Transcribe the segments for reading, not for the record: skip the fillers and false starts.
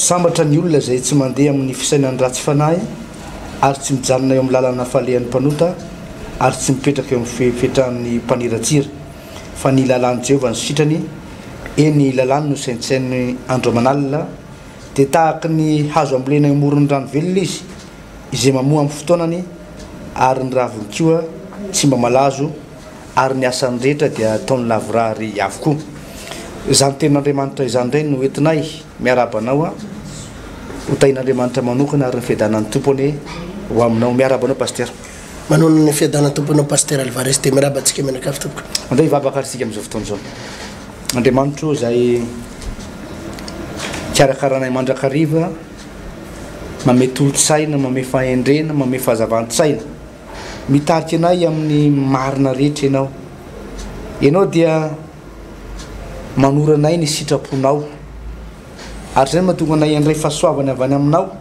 sambatra ny olona zay tsy mandeha amin'ny fisainany ratsy fanahy ary tsy mijanona eo amin'ny lalana falehan'ny mpanota ary tsy mipetraka eo amin'ny fetrahan'ny mpaniratsira fa ny lalàn'i Jehovah ny sitrany eny lalàny no saintsainy andro aman'alina dia tahaka ny hazo ambolena amoron'ny rano velona izy izay mamoa amin'ny fotoanany ary ny raviny koa tsy mba malazo ary ny asany rehetra dia ataony lavorary avokoa. Izany tenin'Andriamanitra izany indray no entinay miarabanao ho tain'Andriamanitra manokana ary ny fiadanan'ny tompony ho aminao. Miarabanao paster. Manao ny fiadanan'ny tomponao paster Alvarez dia miarabantsika menakafy tompoko. Andray vabakarisika amin'izao fotoana izao. Andriamanitra izay karakaranay mandrakariva, mame tolo-tsaina, mame fahendrena, mame fahazavan-tsaina. Mitarika anay amin'ny marina rehetra ianao. Ianao dia manoranay ny sitraponao. Ary zay mahatonga anay andray fahasoavana avy any aminao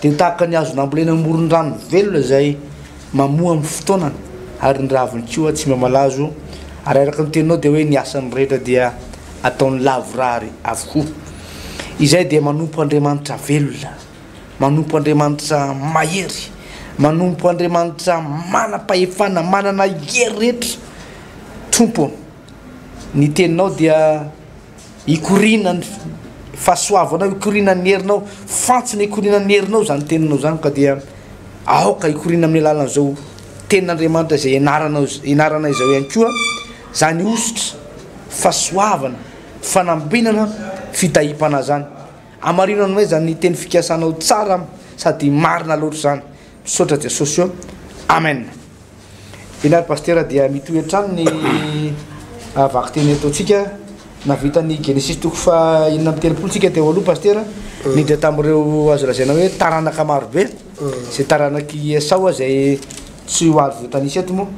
dia tahaka ny hazo nambolena amoron'ny rano velona izay mamoa amin'ny fotoanany ary ny raviny koa tsy mamalazo ary araka ny teninao dia hoe ny asany rehetra dia ataony lavorary avokoa. Izay dia manompo Andriamanitra velona, manompo Andriamanitra mahery, manompo Andriamanitra manam-pahefana, manana hery rehetra. Tompo, ny teninao dia ikorina ny fahasoavanao, ikorina ny herinao, fantsona ikorina ny herinao zany teninao zany ka dia aoka ikorina amin'ny alalan'izao tenin'Andriamanitra izay ianarana izao ihany koa, zany osotra fahasoavana, fanambinana, fitahipana zany. Amarinana hoe zany teny fikasanao tsara sady marina loatra zany. Misaotra Jesosy eo. Amen. Inary paster dia mitoetrany ny vaky teny ataontsika navita ny Genesisy toko fa 4 tsika teo aloha paster nidra tamin'ireo azo lazaina hoe taranaka marobe zay taranaky Esau zay tsy ho azo voatanisy eto moa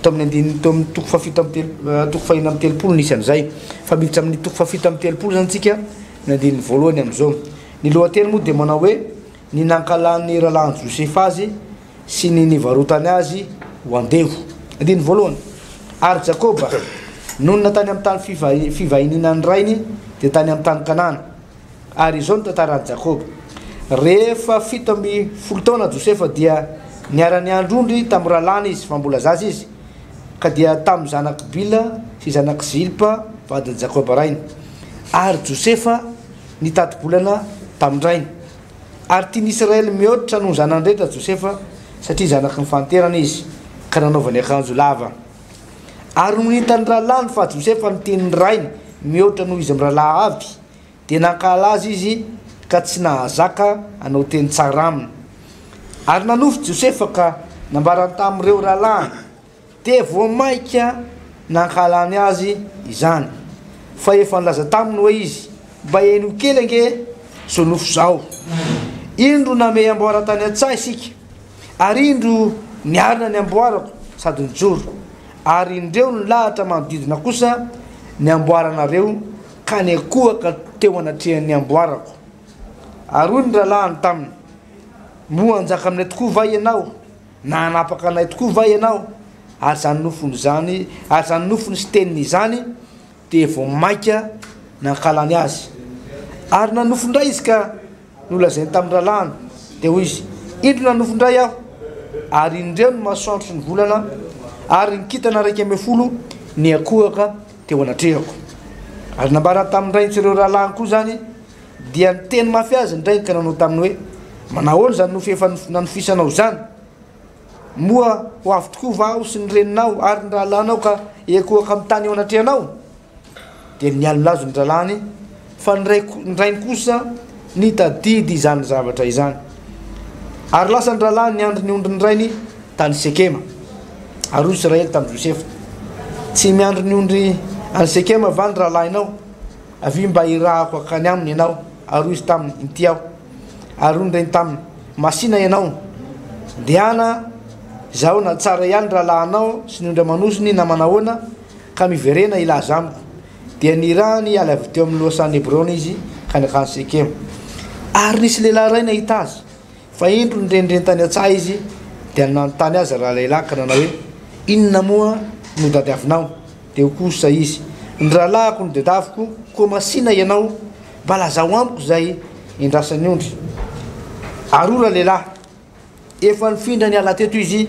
tao amin'ny toko fahafito amby telopolo nisy an'izay fa miditra amin'ny toko fahafito amby telopolo zany tsika ny andininy voalohany amin'izao. Ny lohateny moa dia manao hoe ny nankalan'ny rahalan'i Josefa azy sy ny nivarotany azy ho andeho. Andininy voalohany. Ary Jakoba nonona tany amin'ny tany fivahininany rainy dia tany amin'ny tany Kanana. Ary izao ny tantaran'i Jakoba. Rehefa 70 taona Josefa dia niara-ny androndry tamin'ny rahalany izy fa mbola zaza izy ka dia tamin'ny zanaky Bila sy zanaky Zilpa vadin'i Jakoba rainy. Ary Josefa nitati-bolana tamin'ny rainy. Ary tian'Israely mihoatra noho zanany rehetra Josefa satria zanaky ny fanterana izy ka nanaovany akanjo lava. Ary no hitany rahalany fa Josefa nitenin'ny rainy mihoatra noho izy amin'ny rahalahy avy dia nankala azy izy ka tsy nahazaka hanao teny tsara aminy. Ary nanofy Josefa ka nambarany tamin'ireo rahalany dia voamaika nankalany azy izany. Fa efa nilaza taminy hoe izy mba eno kely ange zao nofo zao. Indro name amboara tany an-tsaha isika ary indro niarina ny amboarako sady nijoro. Ary indreo ny lahatra manodidina kosa ny amboaranareo ka ny akohaka teo anatrehan'ny amboarako. Ary hoy ny rahalany taminy, moa anjaka aminay tokoa va ianao, na hanapaka anay tokoa va ianao. Ary zany nofony zany, ary zany nofony sy teniny izany dia voamaika nankalany azy. Ary nanofondray izy ka nolazainy tamin'ny rahalany dia hoy izy, indro nanofondray aho ary indreo ny masoandro ny volana ary ny kitana 110 ny akohaka teo anatrehako. Ary nambarany tamin'ny ray tsireo rahalany koa zany dia ny teny mafy azy ny ray ka nanao taminy hoe manahoana zany nofy efa nanofisanao zany, moa ho avy tokoa Vahao sy ny reninao ary ny rahalanao ka iakohaka amin'ny tany eo anatrehanao. Dia nialolazo ny rahalany fa ny rainy kosa nitadidy izany zavatra izany. Ary lasa ny rahalany ny andro ny ondry ny rainy tany Sekema. Ary hoy Israely tamin'ny Josefa, tsy miandro ny ondry any Sekema va ny rahalahinao, avy mba irahako akany aminy ianao. Ary hoy izy taminy, inty aho. Ary hoy ny rainy taminy, masina ianao, dehana zaho na tsara ihany rahalahinao sy ny ondry amanosiny na manahoana ka miverena ilaza amiko. Dia nirahany hiala avy teo amin'ny lohasan'ny Hebrona izy ka niakany Sekema. Ary nisy lehilahy ray nahita azy fa indro nirendreny tany an-tsaha izy dia nanontany azy rahalehilahy ka nanao hoe inona moa no dadiavinao. Dia ho kosa izy, ny rahalahiko no dadaviko, koa masina ianao, mba lazao amiko zay indrasany ondry arora lehilahy efa nifindra ny ala teto izy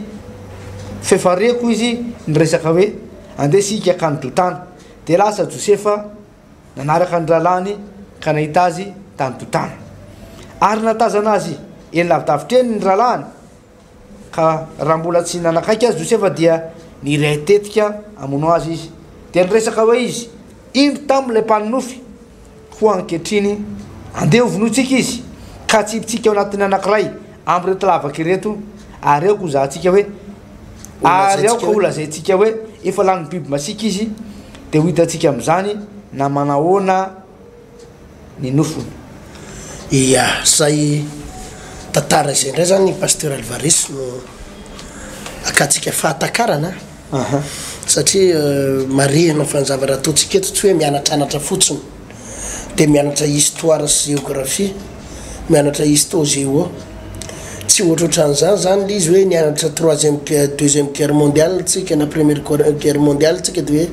fefareko izy nyresaka hoe andeha sika ka nydotana de lasa Josefa nanaraka ny ralany ka nahita azy tany dotana ary natazana azy eny lavidavitra eny ny ralany ka raha mbola tsy nanakaiky azy Josefa dia niray tetika amono azy izy de nyresaka hoe izy indro tam'ilay mpaninofy ho ankehitriny andeha hovonotsika izy ka tsy hipitsika ao anatin'ny anankiray amreto lavaka ireto ary eo ko zahantsika hoe ary ao ka olazaintsika hoe efa lany biby masika izy de ho hitatsika am'izany na manahoana ny nofony. Ia zay tantara izay ndray zany pasteur Alvarez no akatsika fahatakarana satria marihana fanjavara ataontsika eto tsy hoe mianatranatra fotsiny de mianatra histoire sy géographie mianatra histo-géo tsy ohatrohatran'izany zany le izy hoe nianatra deuxième guerre mondiale tsika na première guerre mondiale tsika de hoe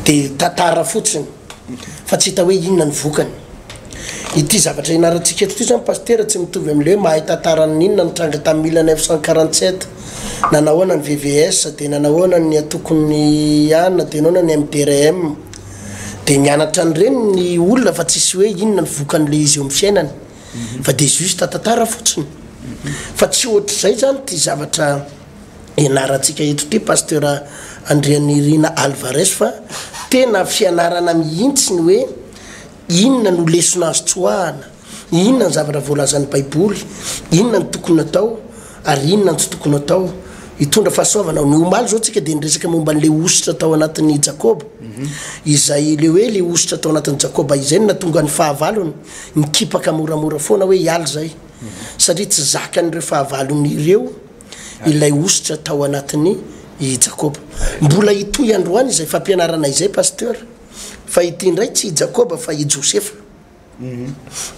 de tantara fotsiny fa tsy hita hoe inona ny vokany. Ity zavatra inarantsika eto ty zany pasteur tsy mitovy am'le hoe mahay tantarany inona nitranga tamin'ny 1947 nanahoana ny VVS de nanahoana ny atokony ana de nanahoana ny MDRM de mianatra an'ireny ny olona fa tsisy hoe inona ny vokan'le izy eo amin'ny fiainany fa de juste tantara fotsiny fa tsy ohatr'izay zany ty zavatra ianarantsika eto ty pasteur Andrianirina Alvarez fa tena fianarana mihitsy ny hoe inona no lesona azy tsoahana inona ny zavatra voalazan'ny Baiboly inona ny tokony atao ary inona ny tsy tokony atao hitondra fahasoavana ny omaly zao tsika de niresaka momba n'le ositra tao anatin'ny Jakoba izay le hoe le ositra tao anatin'ny Jakoba izay natonga ny fahavalony nikipaka moramora foana hoe hialy zay satria tsy zakan'ireo fahavalon'ireo ilay ositra tao anatin'ny Jakoba mbola itoy androany izay fampianarana izay pasteur fa ity indray tsy Jakoba fa i Josefa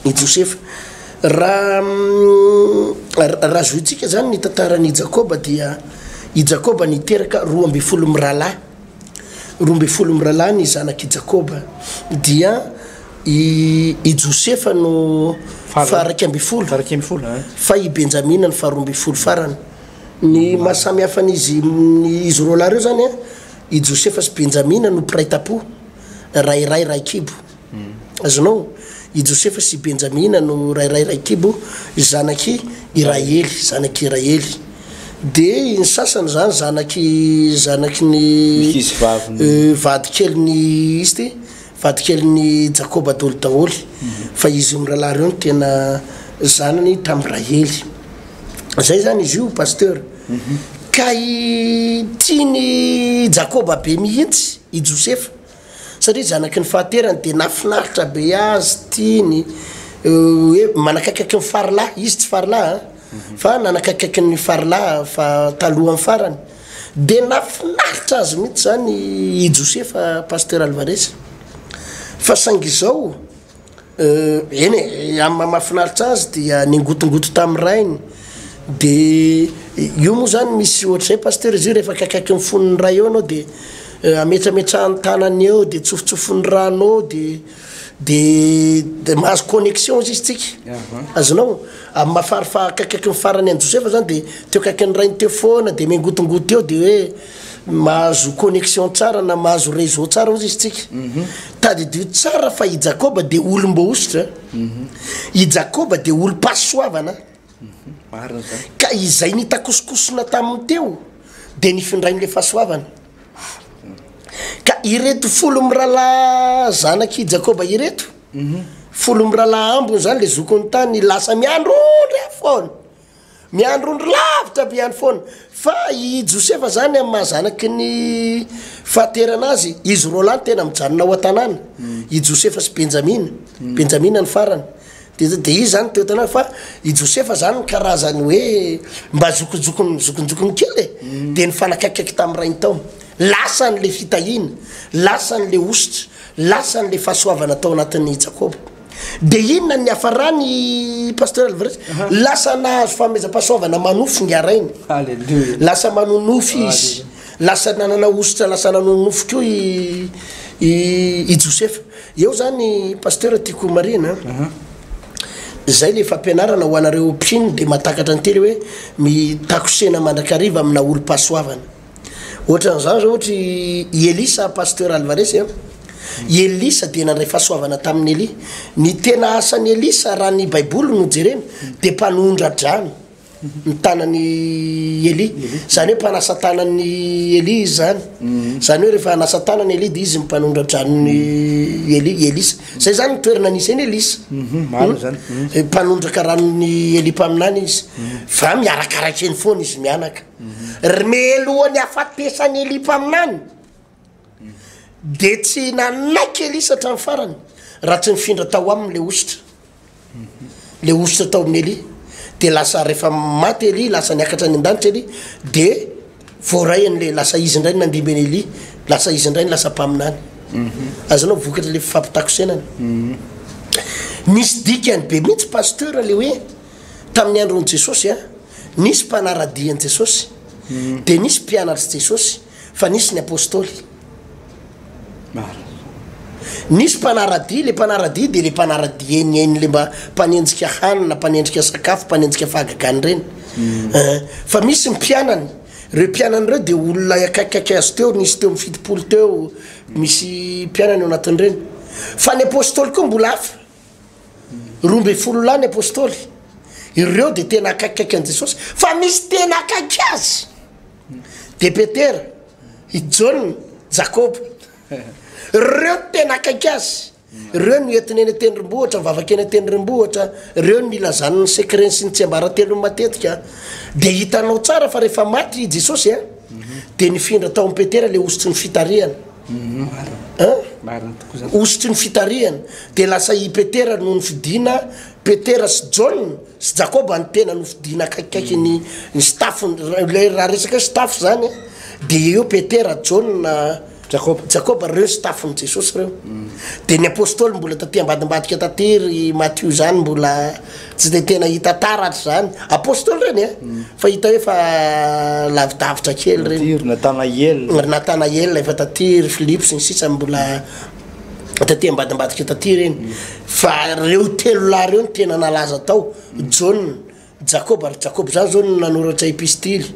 i Josefa raha zoitsika zany ny tantaran'i Jakoba dia i Jakoba niteraka 12 miralahy 12 miralahy ny zanaky Jakoba dia i Josefa no faraka amby folo fa i Benjamina ny 12 farany ny masamy hafa n'izy roa lahy reo zany i Josefa sy Benjamina no piraitam-po ray kibo azonao i Josefa sy Benjamina no ray kibo zanaky Iraely de ny sasany zany zanaky ny vadikely izy ty vadikely Jakoba daholo fa izy miralahy reo no tena zanany tamin'ny Rahely zay zany izy io pasteur ka tiany Jakoba be mihitsy i Josefa satria zanaky ny fahaterany de nafinaritra be azy tiany hoe manakaiky ny farlahy izy tsy farlahy fa nanakaiky ny farlahy fa talohan'ny farany de nafinaritra azy mihitsy zany i Josefa pasteur Alvarez fa saingy zao eny amin'ny mahafinaritra azy dia ningotongoto tamin'ny rainy de io moa zany misy ohatr'izay pasteur izy io rehefa akaiky ny fonony ray eo anao de ametrametrahany tanany eo de tsofotsofon'ny ranao de mahazo connexion izy tsika azonao amin'ny mafarifahakaiky ny farany any Josefa zany de teo akaiky ny rainy teo foana de mengotongoto eo de hoe mahazo connexion tsara na mahazo réseau tsara izy tsika tadidio tsara fa i Jakoba de olom-boositra i Jakoba de olo-pahasoavana ka izay nitakosokosona taminy teo de nifindrain'le fahasoavana ka ireto folo mirala zanaky Jakoba ireto folo mirala ambony zany le zokony tany lasa miandrondry foana miandrondry lavitra be ihany foana fa i Josefa zany amin'ny mahazanaky ny fahaterana azy izy roa lahy tena mijanona ao an-tanàna i Josefa sy Benjamina ny farany de izy zany teo tanàna fa i Josefa zany ny karazany hoe mba zokonjokony kely de ny fanakaikiky tamin'ny rainy tao lasan'le fitahina lasan'le ositra lasan'le fahasoavana tao anatin'ny Jakoba de inona ny hafarany pasteur Alvarez lasa nahazo fameza-pahasoavana manofo ny arainy lasa manonofy izy lasa nanana ositra lasa nanonofo keo i Josefa eo zany pasteur tiako marina zay le fampianarana ho anareo mpino de matakatra antely hoe mitakosena mandrakariva amina olo-pasoavana ohatra n'izany zao ohatra Elisa pasteur Alvarez Elisa dia nandray fahasoavana tamin'ny Eli ny tena asan'ny Elisa raha ny baiboly no jerena de mpanondra-drano ny tanany Eli zany hoe mpanasa tanany Eli zany zany hoe rehefa anasa tanany Eli dia izy mpanondra-drano ny Elisa zay zany toerana nisy eny Elisa maro zany mpanondraka ranony Eli mpaminany izy fa miarakaraky eny foana izy mianaka melohany afatesany Eli mpaminany de tsy nanaiky Elisa hatramin'ny farany raha tsy mifindra tao aminy le ositra tao amin'ny Eli de lasa rehefa maty Eli lasa niakatra any an-danitra Eli de voarayany le lasa izy indray nandimby any Eli lasa izy indray lasa mpaminany azonao vokatra le fampitakosenany nisy dikany be mihitsy pasteur le hoe tamin'ny andron'i Jesosy nisy mpanaradian'i Jesosy de nisy mpianatry Jesosy fa nisy ny apôstôly nisy mpanaradi le mpanaradi de le mpanaradi eny le mba mpanenjika hanina mpanendrika sakafo mpanenjika fahagagany reny fa misy mpianany reo mpianany reo de olona akaiky azy teo nisy teo mifitipolo teo misy mpianany eo anatin'ireny fa ny apôstôly koa mbola hafa 12 lany apôstôly ireo de tena akaiky an Jesosy fa misy tena akaiky azy de Petera i John Jacob reo tena akaiky azy reo no entina eny tendrombohitra mivavaka eny tendrombohitra reo no ilazany ny secret sy ny tsy ambaratelo matetika de hitanao tsara fa rehefa maty Jesosy de nifindra tao amin'ny Petera le ositry ny fitariana ositry ny fitariana de lasa i Petera no nifidina Petera sy John sy Jacob ny tena no fidina akaikikaiky ny staff le raha resaka staff zany de eo Petera John Jacob reo staffny Jesosy reo de ny apôstôly mbola taty ambadimbadika tatery Matthieu zany mbola tsy de tena hita taratra zany apôstôly reny fa hita hoe fa lavidavitra kely reny Nathanael efa tatery Philippe sy ny sisa mbola taty ambadimbadika taty reny fa reo telo lahy reo ny tena nalaza tao John Jacob ary Jacob zany zao nanoratra epistily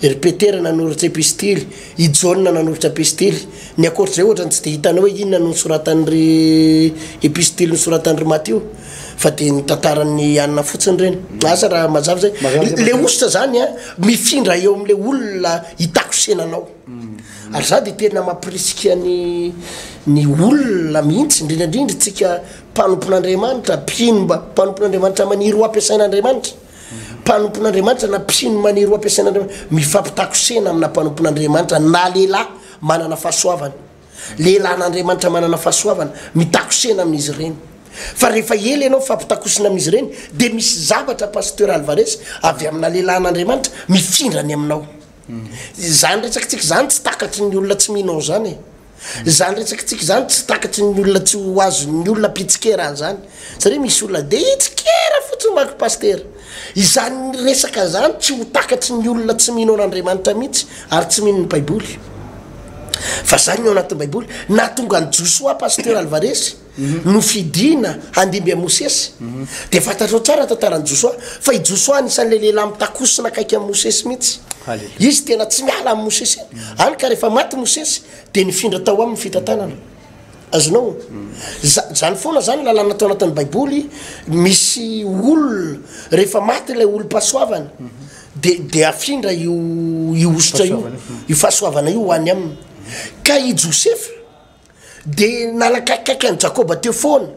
ry Petera nanoratra epistily i John nanoratra epistily ny akoatr'izay ohatra tsy de hitanao hoe inona no nisoratan'ry epistily nisoratan'ry Matthieu fa de ny tantarany anina fotsiny reny asa raha mazava zay le ositra zany mifindra eo am'le olona hitakosenanao ary za de tena mampirisika ny olona mihitsy indrindrandrindra tsika mpanompon'Andriamanitra mpino mpanompon'Andriamanitra maniry ho ampiasain'Andriamanitra mpanompon'Andriamanitra na mpino maniry ho ampiasain'Andriamanitra mifampitakosena amina mpanompon'Andriamanitra na lehilahy manana fahasoavana lehilahin'Andriamanitra manana fahasoavana mitakosena amin'izy ireny fa rehefa ela ianao fampitakosina amin'izy ireny de misy zavatra pasteur Alvarez avy amina lehilahin'Andriamanitra mifindrany aminao zany retsakitsika zany tsy takatry ny olona tsy mihinao zany zany retsakitsika zany tsy takatry ny olona tsy ho azo ny olona pitsikera zany satria misy olona de itsikera fotsiny maky pasteur izany resaka zany tsy ho takatry ny olona tsy mihinao n'Andriamanitra mihitsy ary tsy mihinao ny baiboly fa zany eo anatin'ny baiboly na tonga ny Joshua pasteur Alvarez no fidina andimby a Mosesy de fantatrao tsara tantaran'ny Joshua fa i Joshua anisan'le lehilahy mitakosina akaiky amin'ny Mosesy mihitsy izy tena tsy miala amin'ny Mosesy any ka rehefa maty Mosesy de nifindra tao amin'ny fitantanana azonao zany foana zany lalàna tao anatin'ny baiboly misy olona rehefa maty ilay olo-pasoavana de afindra io ositra io fahasoavana io hoany aminy ka i Josefa de nalakakaiky any Jacob teo foana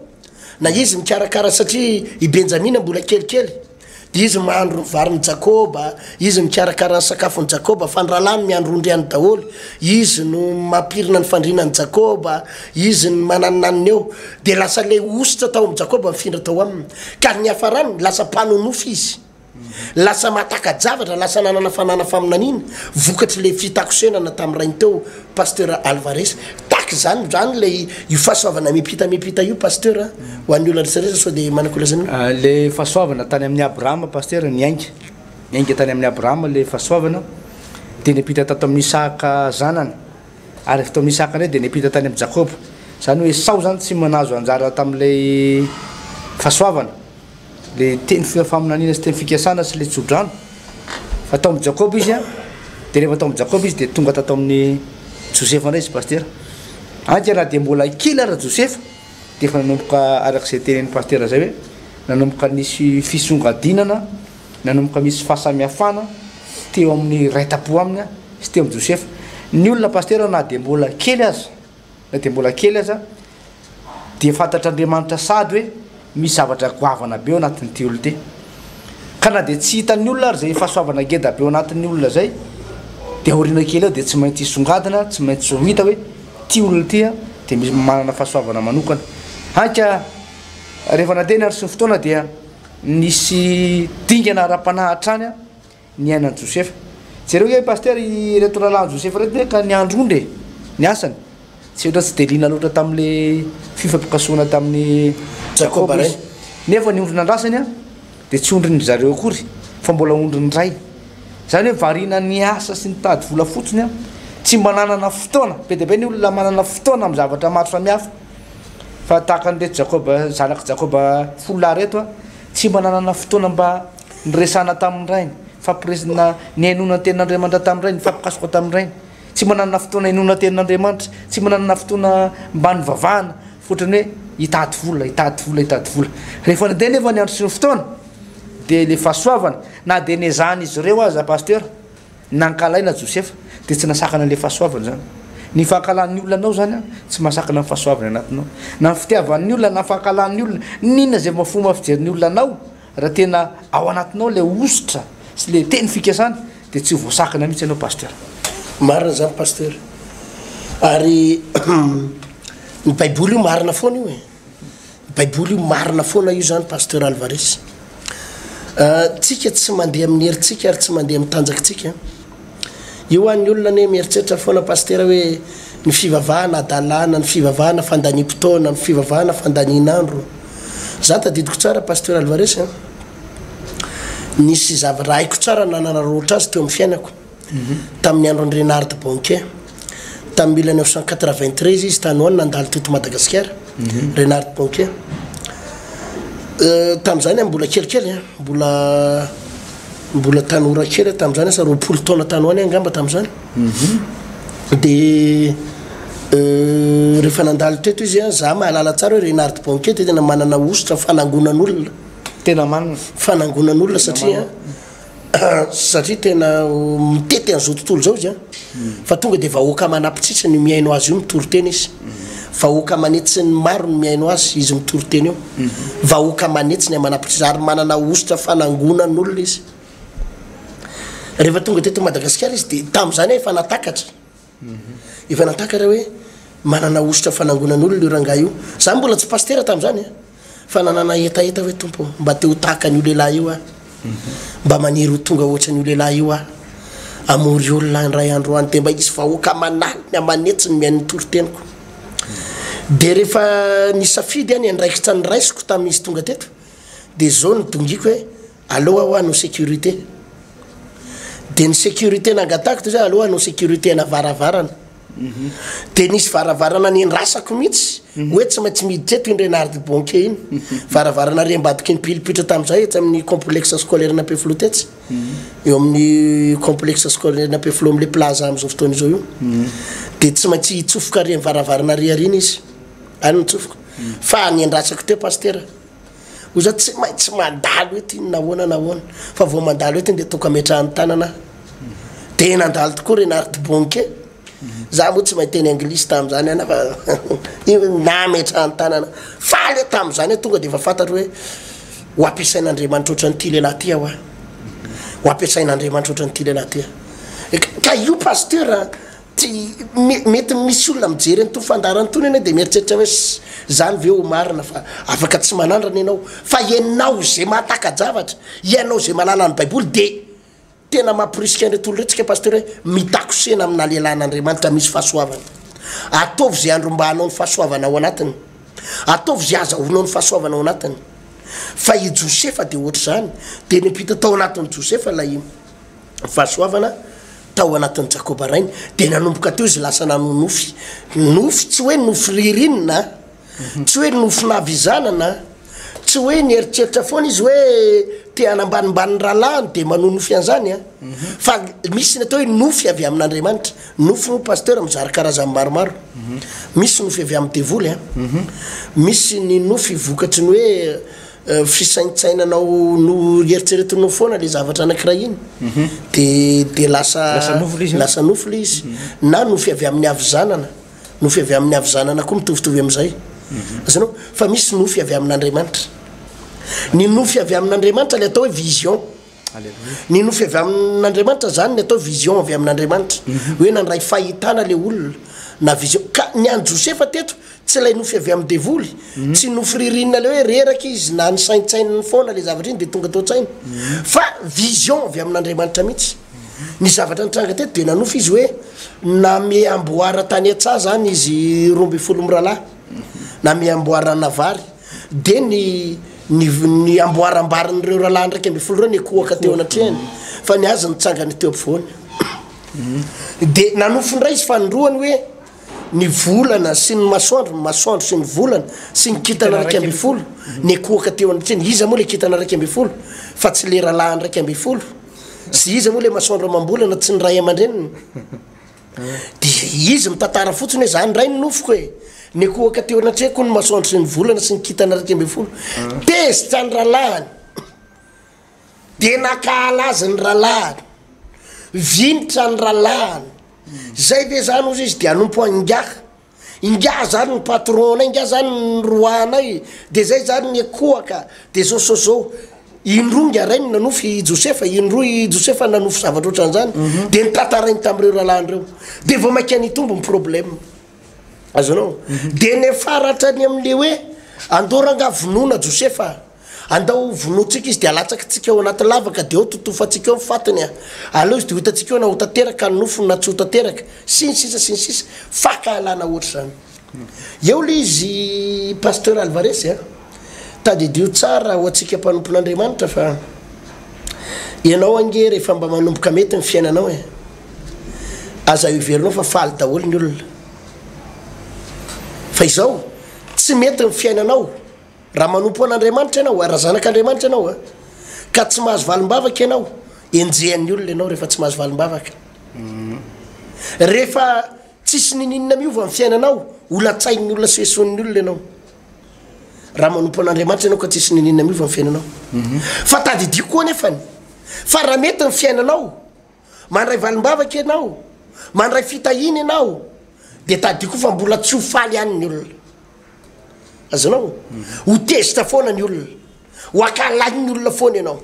na izy mikarakara satria i Benjamina mbola kelikely de izy mahandro variny Jacob izy mikarakara ny sakafony Jacob fandralany miandrondriany daholo izy no mampirina ny fandrinany Jacob izy ny manananany eo de lasa le ositra tao amin'ny Jacob mifindra tao aminy ka ny hafarany lasa mpanonofo izy lasa mataka-javatra lasa nanana fanana faminanina vokatry le fitakosenana tamin'ny rainy teo pasteur Alvarez taky zany le io fahasoavana mipita io pasteur ho an'ny olona rehetrarehetra sao de manakolazany le fahasoavana tany amin'ny Abrahama pasteur niainga tany amin'ny Abrahama le fahasoavana de nipita tato amin'ny Isaka zanany ary efa tao amin'ny Isaka ndray de nipita tany amin'ny Jacob zany hoe Esau zany tsy manazo anjara tamin'ilay fahasoavana le teny faminanina sy teny fikasana sy le tsodrano fa tao amin'ny Jakoba izy dia rehefa tao amin'ny Jakoba izy dia tonga tato amin'ny Josefa indray izy pasteur antsy raha dia mbola kely ara Josefa dia efa nanomboka arak'izay tenen'ny pasteur zay hoe nanomboka nisy fisongadinana nanomboka misy fahasamihafana teo amin'ny raitapo aminy sy teo amin'ny Josefa ny olona pasteur na dia mbola kely aza na dia mbola kely aza dia fantatr'Andriamanitra sady hoe misy zavatra goavana be ao anatin'ity olona ty ka na dia tsy hitan'ny olona ary zay fahasoavana ngeda be ao anatin'ny olona zay dia aoriana kely ao dia tsy maintsy hisongadina tsy maintsy ho hita hoe ty olona ty dia misy manana fahasoavana manokana hanka rehefa nandeha ny sy ny fotoana dia nisy dingana ara-panahatrany ny ainan'i Josefa jereo hoe pasteur ireto rahalahy Josefa reto ka ny andronde ny asany tsy ohatra tsy delina loatra tamin'le fifampikasoana tamin'ny Jakoba nefa ny ondrina andrasany dia tsy ondriny zareo akory fa mbola ondriny ray zany hoe variana ny asa sy ny tady vola fotsiny tsy mba nanana fotoana be dia be ny olona manana fotoana amin'ny zavatra maro samihafa fa tahaka an'ireto Jakoba zanaka Jakoba folahy reto tsy mba nanana fotoana mba niresana tamin'ny rainy fampiresina ny hainoana tenin'Andriamanitra tamin'ny rainy fampikasoka tamin'ny rainy tsy mba nanana fotoana hainoana tenin'Andriamanitra tsy mba nanana fotoana mba nivavahana fotrany hoe hitady vola rehefa nandeha nefa ny andro sy ny fotoana dia le fahasoavana na dia nezahana izy ireo aza pasteur nankalaina Josefa dia tsy nasakana le fahasoavana zany ny fankalan'ny olona anao zany tsy masakana ny fahasoavana anatinao na ny fitiavan'ny olona na fankalan'ny olona ninona zay mafomba fijerin'ny olona anao raha tena ao anatinao le ositra sy le teny fikasana dia tsy voasakana mihitsy ianao pasteur marina zany pasteur ary ny baiboly io marina foana io baiboly io marina foana io zany pasteur Alvarez tsika tsy mandeha amin'ny herintsika ary tsy mandeha amin'ny tanjakintsika io any olona ne mieritreritra foana pasteur hoe ny fivavahana adalana ny fivavahana fandaniam-potoana ny fivavahana fandaninandro za tadidiko tsara pasteur Alvarez nisy zavatra haiko tsara nanana roatra azy teo amin'ny fiainako tamin'ny andro ny Renard Bonquet tamin'ny 1993 izy tany hoany nandalo teto Madagasikara Renard Bonquet tamin'izany mbola kelikely mbola tanora kely tamin'izany asa 20 taona tany hoany angamba tamin'izany dia rehefa nandalo teto izy za mahalala tsara hoe Renard Bonquet tena manana ositra fanangonan'olona tena manana fanangonan'olona satria tena mitety an'izao tontolo zao izy fa tonga dia vahoaka manampitsitsy ny miaino azy io mitory-teny izy vahoaka manetsy ny maro ny miaino azy izy mitory-teny io vahoaka manetsy ny manampitsitsy ary manana ositra fanangonan'olona izy rehefa tonga teto Madagasikara izy dia tamin'izany efa natakatra hoe manana ositra fanangonan'olona io rangahy io za mbola tsy pasteur tamin'izany fa nanana etaeta hoe tompo mba teo tahaka an'io lehilahy io mba maniry ho tonga ohatry an'io lehilahy io amory olona ray andro any dia mba isy vahoaka manalina manetsy ny miain'ny tory-teniko dia rehefa nisafidy any andraikitra ny raisiko tamin'izy tonga teto dia zao ny dongiko hoe aloha ho anao sécurité dia ny sécurité nangatako to zay aloha anao sécurité na varavarana dia nisy varavarana ny endrasako mihitsy hoe tsy maintsy miditra eto iny Renard Bonquet iny varavarana riambadika ny pilipitra tamin'izay etsy amin'ny complexe scolaire napefilo tetsy eo amin'ny complexe scolaire napefilo amin'le plaza amin'izao fotoana izao io dia tsy maintsy hitsofoka ary varavarana riariny izy any nitsofoka fa ny endrasako teo pasteur oza tsy maintsy mandalo eto iny nahoana fa vao mandalo eto iny dia toka metrahany tanana dia nandalo tokoa Renard Bonquet za moa tsy mahiteny anglisy tamin'izany ana fa nametrahany tanana fa le tamin'izany tonga dia efa fantatra hoe ho ampiasain'Andriamanitra ohatran'ity lehilahy ty ho ampiasain'Andriamanitra ohatran'ity lehilahy ty ka io pasteur mety misy olona mijery ny tofandarany tony eny dia mieritreritra hoe zany ve ho marina fa afaka tsy manandrana ianao fa ianao zay mahatakajavatra ianao zay malala ny baiboly dia tena mampirisika an'reto olo retsika pasteur hoe mitakosena amina lehilahin'Andriamanitra misy fahasoavana ataovy zay andrombahanao ny fahasoavana ao anatiny ataovy zay azahoanao ny fahasoavana ao anatiny fa i Josefa dia ohatra zany dia nimpita tao anatin'ny Josefa lay fahasoavana tao anatin'ny Jakoba rainy dia nanomboka teo izy lasa nanonofy tsy hoe nofy ririnina tsy hoe nofy navizanana tsy hoe nieritreritra foana izy hoe te hanambanimbany rahalahy dia manono fianzany a fa misy ny atao hoe nofy avy amin'Andriamanitra nofy no pasteur mizara karazany maromaro misy nofy avy amin'ny devoly a misy ny nofy vokatry ny hoe fisaintsainanao no eritreretinao foana le zavatra anankiray iny de lasa nofy le izy na nofy avy amin'ny avizanana nofy avy amin'ny avizanana koa mitovitovy amin'izay azanao fa misy nofy avy amin'Andriamanitra ny nofy avy amin'Andriamanitra le atao hoe vision ny nofy avy amin'Andriamanitra zany ny atao vision avy amin'Andriamanitra hoe nandray fahitana le olona na vision ka ny an Josefa teto tsy lay nofy avy amin'ny devoly tsy nofy ririnina le hoe reraka izy na ny saintsainany foana le zavatra iny de tonga tao tsaina fa vision avy amin'Andriamanitra mihitsy ny zavatra nitranga teto de nanofy izy hoe na miamboara tany atsa zany izy 12 miralahy na miamboarana vary de ny amboarambarin'ireo rahalahy ndraiky 12 reo ny kohaka teo anatrehany fa ny azy nitsangany teo ampovoany de nanofy ndray izy fanindroany hoe ny volana sy ny masoandro sy ny volana sy ny kitana 12 ny kohaka teo anatrehany iza moa le kitana 12 fa tsy le rahalahy ndraiky 12 sy iza moa le masoandro mambolana tsy ny ray aman-dreniny de izy mitantara fotsiny hoe zany ndray ny nofoko hoe ny kohaka teo anatrehako ny masoandro sy ny volana sy ny kitana 12 tezitra ny rahalahy de nakahalaza ny rahalahy vinitra ny rahalahy zay ve zany ozy izy de anompo ingaha zany ny patron ingaha zany ny roanay de zay zany ny kohaka de zao indronga rainy nanofy Josefa indroy Josefa nanofy zavatra ohatran'izany de nitantarainy tamin'ireo rahalahy reo de vao maika nitombo ny problème azonao de nefaratra ny amin'le hoe andoranga vonona Josefa andao vonotsika izy de alatsakytsika eo anaty lavaka de eo totofatsika eo mifatiny aleo izy de hotatsika eo na hotateraka ny nofony na tsy hotateraka sy ny sisa fakahalana ohatry zany eo le izy pasteur Alvarez tadidio tsara ho atsika mpanompon'Andriamanitra fa ianao ange rehefa mba manomboka mety ny fiainanao aza iverinao fa faly daholo ny olona fa izao tsy mety ny fiainanao raha manompo an'Andriamanitra ianao raha zanak'Andriamanitra ianao ka tsy mahazo valimbavaka ianao enjehan'ny olona ianao rehefa tsy mahazo valimbavaka rehefa tsisy nininona miova amin'ny fiainanao olatsain'ny olona sy esoan'ny olona ianao raha manompo an'Andriamanitra ianao ka tsisy nininona miova amin'ny fiainanao fa tadidio koa nefany fa raha mety ny fiainanao mandray valimbavaka ianao mandray fitahina ianao de tadidio koa fa mbola tsy ho faly ihany ny olona azanao ho tezitra foana ny olona ho akalainy olona foana ianao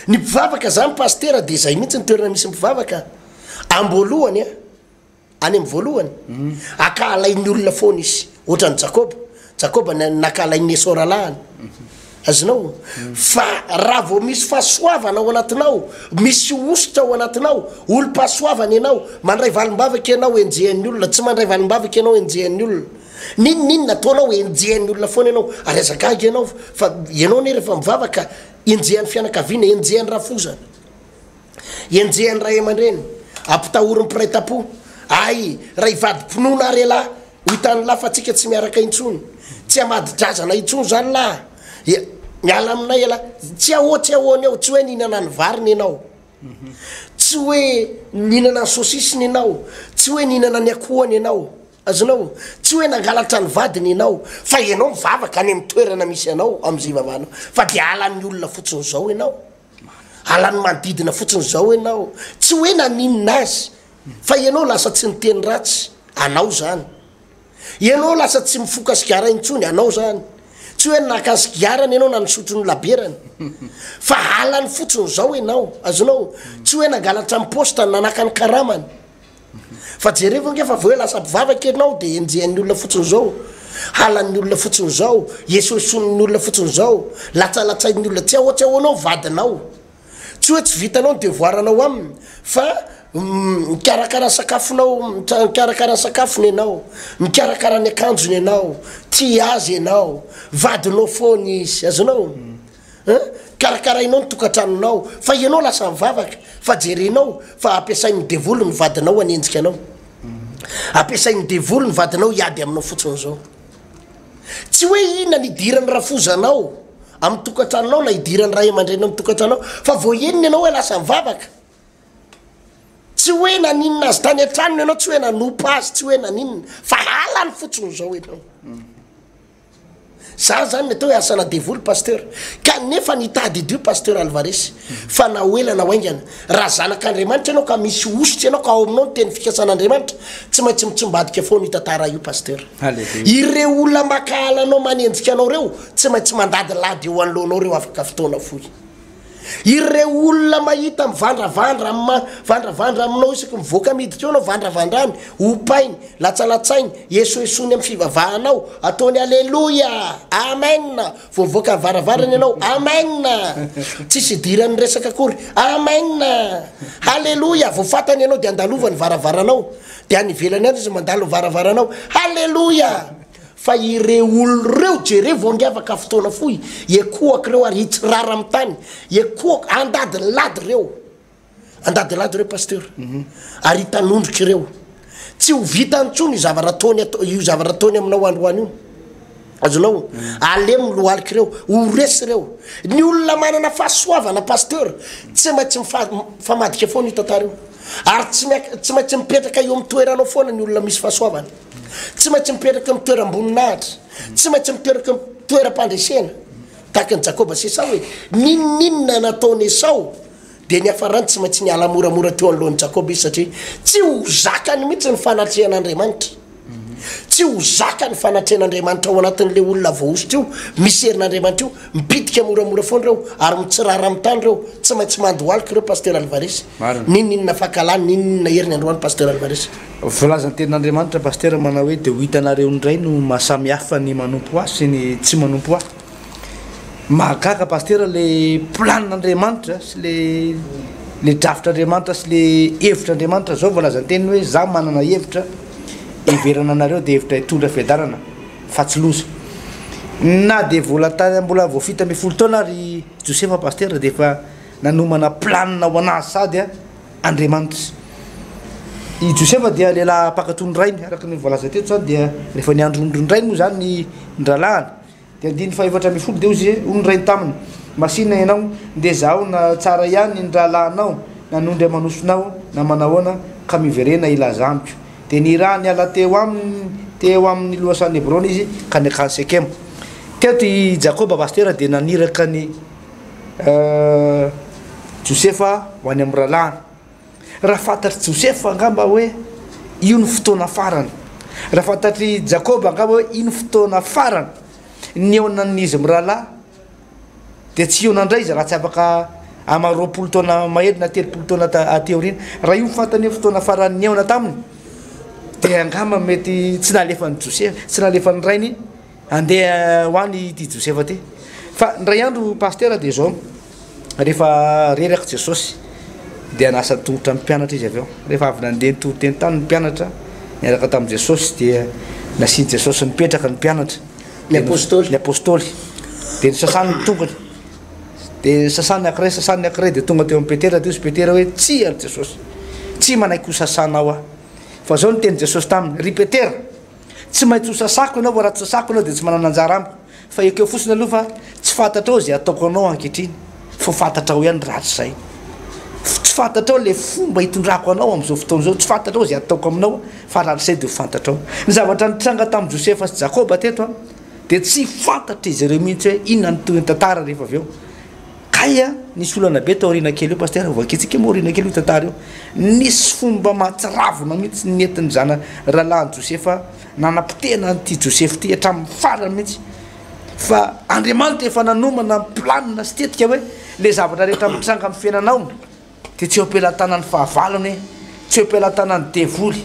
ny mpivavaka zany pasteur de zay mihitsy ny toerana misy mpivavaka amboalohany any amin'ny voalohany akalainy olona foana izy ohatran'ny Jakoba nakalainy Esau rahalahy azanao fa raha vao misy fahasoavana ao anatinao misy ositra ao anatinao olo-pahasoavana ianao mandray valimbavaka ianao enjehan'ny olona tsy mandray valimbavaka ianao enjehan'ny olona ninona ataonao enjehan'ny olona foana ianao ary azagaga ianao fa ianao ne rehefa mivavaka enjehan'ny fianakaviana enjehan'ny rafozana enjehan'ny ray aman-dreny ampitahorin'ny mpiray-tapo ay raha ivadi-pinoana ary lahy hoitan'ny lahy fa atsika tsy miaraka intsony tsy amadidrazana intsony zany lahy miala aminay ala tsy ahoany ao tsy hoe nihinana ny variny ianao tsy hoe nihinana ny saosisiny ianao tsy hoe nihinana ny akohany ianao azonao tsy hoe nangalatra ny vadiny ianao fa ianao mivavaka any amin'ny toerana misy ianao amin'izay vavanao fa de alan'ny olona fotsiny zao ianao alan'ny manodidina fotsiny zao ianao tsy hoe naninona azy fa ianao lasa tsy niteny ratsy anao zany ianao lasa tsy mifoka sigara intsony anao zany tsy hoe naka sigarany ianao na nisotro ny laberany fa alany fotsiny zao ianao azonao tsy hoe nangalatra ny posta nanaka ny karamany fa jereva nge fa voe lasa mpivavaka ianao de enjehan'ny olona fotsiny zao halan'ny olona fotsiny zao esoson'ny olona fotsiny zao latsalatsain'ny olona tsy ahotsy ahoanao vadinao tsy hoe tsy vitanao ny devoiranao aminy fa mikarakara sakafonao mikarakara sakafony ianao mikarakara ny akanjony ianao ty azy ianao vadinao foana izy azonao karakarainao ny tokantranonao fa ianao lasa mivavaka fa jerenao fa ampiasain'ny devolo ny vadinao anenjika anao ampiasain'ny devolo ny vadinao hiady aminao fotsiny zao tsy hoe inona nidirany rafozanao amin'ny tokantranonao na idirany ray aman-drenao amin'ny tokantranao fa voaenina ianao hoe lasa mivavaka tsy hoe naninona azy tany an-tranony ianao tsy hoe nanompa azy tsy hoe naninona fa halany fotsiny zao ianao za zany atao hoe asana devoly pasteur kanefa nitady idio pasteur Alvarez fa na oela na oaingana raha zanak'Andriamanitra ianao ka misy ositra ianao ka ao aminao ny teny fikasan'Andriamanitra tsy maintsy mitsombadika foana hitantara io pasteur ireo olona makahalanao manenjika anao reo tsy maintsy mandadilady eo anoloanao reo afaka fotoana foy ireo olona mahita mivandravandra vandravandra aminao isaky mivoaka miditra eo anao vandravandrany opainy latsalatsainy esoesony amin'ny fivavahanao ataony alleloia amen voavoaka mivaravarany ianao amen tsisy idirany resaka akory amen halleloia voafatany ianao dia andalovany varavaranao dia any ivelany any izy mandalo varavaranao halleloia fa ireo olo reo jereo voangiavaka fotoana foy ekoaka reo ary hitsirara amin'ny tany ekoaka andadilady reo pasteur ary hitanondroka reo tsy ho vitany tsony io zavarataony aminao androany io azonao alemy loaliky reo oresy reo ny olona manana fahasoavana pasteur tsy maintsy mifamadika foana hitantara io ary tsy maintsy mipetraka eo amin'ny toeranao foana ny olona misy fahasoavana tsy maintsy mipetraka amin'ny toeram-boninahitra tsy maintsy mipetraka amin'ny toeram-pandresena tahaka ny Jakoba sy Esau hoe ninninona nataony Esau dia ny hafarany tsy maintsy niala moramora teo anoloan'ny Jakoba izy satria tsy ho zakany mihitsy ny fanatrehan'Andriamanitra tsy ho zaka ny fanatrehan'Andriamanitra ao anatin'le olona voaositra io misy herin'Andriamanitra io mipitika moramora foana reo ary mitsirara amin'ny tany reo tsy maintsy mandohalika reo pasteur Alvarez ninninona fakalany ninninona heriny androany pasteur Alvarez volazany tenin'Andriamanitra pasteur manao hoe dia ho hitanareo ndray no mahasamihafa ny manompo azy sy ny tsy manompo azy mahagaga pasteur le planin'Andriamanitra sy le drafitr'Andriamanitra sy le hevitr'Andriamanitra zao volazany teny hoe za manana hevitra iverana anareo dia hevitra hitondra fiadarana fa tsy loza na dia mbola voafita amby 10 taona ary Josefa pasteur dia efa nanomana planina ho anazy sady Andriamanitra i Josefa dia lehilahy mpakatondrorainy araka ny voalaza teto zany dia rehefa niandrondrondrainy moa zany ny ralahany dia andiny fa 410 dia ozy onondrainy taminy masina ianao dia zaho na tsara ihany ny ralahanao nanondry amanosonao na manahoana ka miverena ilaza amiko dia ny raha ny ala teo amin'ny lohasan'ny Hebrona izy ka niakany Sekema teto i Jakoba pasteur dia naniraka ny Josefa ho any amin'ny ralahany raha fantatry Josefa angamba hoe io ny fotoana farany raha fantatry Jakoba angamba hoe io ny fotoana farany ny eo nan'izy miralahy dia tsy eo nandray izy raha tsy afaka ama 20 taona mahely na 30 taona ateorina raha io fantany hoe fotoana farany ny eona taminy dia angamba mety tsy nalefany Josefa tsy nalefany rainy andeha ho any ity Josefa ty fa ndray andro pasteur dia zao rehefa reraka Jesosy dia nasa tongotra amin'ny mpianatra izy avy eo rehefa avy nandeha nitoro teny tany ny mpianatra niaraka tamin'i Jesosy dia nasiany Jesosy nipetraka ny mpianatra ny apôstôly dia ny sasany tongony dia sasany akiray dia tonga teo amin'ny Petera dia izy Petera hoe tsy ary Jesosy tsy manaiky ho sasanao aho fa zao ny teny Jesosy taminy ry Petera tsy maintsy ho sasako ianao raha tsy sasako ianao dia tsy manana anjara amiko fa ekeo fotsiny aloha fa tsy fantatrao zay ataoko anao ankehitriny fa fantatrao ihany ratsy zay tsy fantatrao le fomba hitondrako anao amin'izao fotoana zao tsy fantatrao zay ataoko aminao fa ratsy zay dia ho fantatrao ny zavatra nitranga tamin'ny Josefa sy Jakoba teto dia tsy fantatra izy ireo mihitsy hoe inona ny toy ny tantara rehefa avy eo kaya nisy olana be tao aoriana kely io pasteur voakitsika moa aoriana kely io tantara io nisy fomba mahatsiravina mihitsy nentin'ny zana rahalahy Josefa nanapitena an'ity Josefa ty hatramin'ny farany mihitsy fa Andriamanitra efa nanomana planina sy tetika hoe le zavatra rehetra mitranga amin'ny fiainanao dia tsy ampelantanan'ny fahavalony tsy ampelantanan'ny devoly